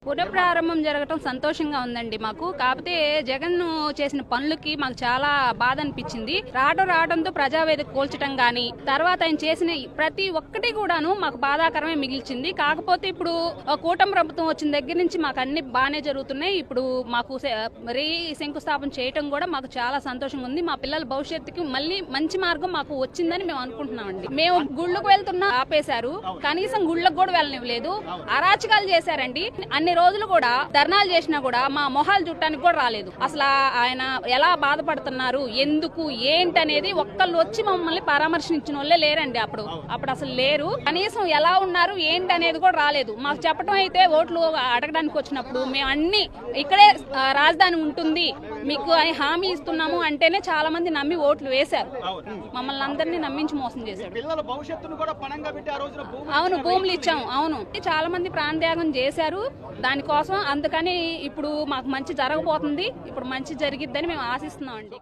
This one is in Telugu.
పునఃప్రారంభం జరగటం సంతోషంగా ఉందండి మాకు. కాకపోతే జగన్ చేసిన పనులకి మాకు చాలా బాధ అనిపించింది. రావడంతో ప్రజావేదిక కూల్చడం గాని, తర్వాత ఆయన చేసిన ప్రతి ఒక్కటి కూడాను మాకు బాధాకరమే మిగిల్చింది. కాకపోతే ఇప్పుడు కూటమి ప్రభుత్వం వచ్చిన దగ్గర నుంచి మాకు అన్ని బాగానే జరుగుతున్నాయి. ఇప్పుడు మాకు శంకుస్థాపన చేయటం కూడా మాకు చాలా సంతోషంగా ఉంది. మా పిల్లల భవిష్యత్తుకి మళ్ళీ మంచి మార్గం మాకు వచ్చిందని మేము అనుకుంటున్నామండి. మేము గుళ్ళకు వెళ్తున్నా ఆపేశారు, కనీసం గుళ్ళకు కూడా వెళ్ళనివ్వలేదు, అరాచకాలు చేశారండి. అన్ని రోజులు కూడా ధర్నాలు చేసినా కూడా మా మొహాలు చుట్టానికి కూడా రాలేదు. అసలు ఆయన ఎలా బాధపడుతున్నారు, ఎందుకు ఏంటనేది ఒక్కళ్ళు వచ్చి మమ్మల్ని పరామర్శించిన వాళ్ళే లేరండి. అప్పుడు అసలు లేరు. కనీసం ఎలా ఉన్నారు ఏంటి అనేది కూడా రాలేదు. మాకు చెప్పడం అయితే ఓట్లు అడగడానికి వచ్చినప్పుడు మేము అన్ని ఇక్కడే రాజధాని ఉంటుంది మీకు హామీ ఇస్తున్నాము అంటేనే చాలా మంది నమ్మి ఓట్లు వేశారు. మమ్మల్ని అందరినీ నమ్మించి మోసం చేశారు. అవును, భూములు ఇచ్చాము. అవును, చాలా మంది ప్రాణత్యాగం చేశారు దానికోసం. అందుకని ఇప్పుడు మాకు మంచి జరగబోతుంది. ఇప్పుడు మంచి జరిగిద్దని మేము ఆశిస్తున్నాం అండి.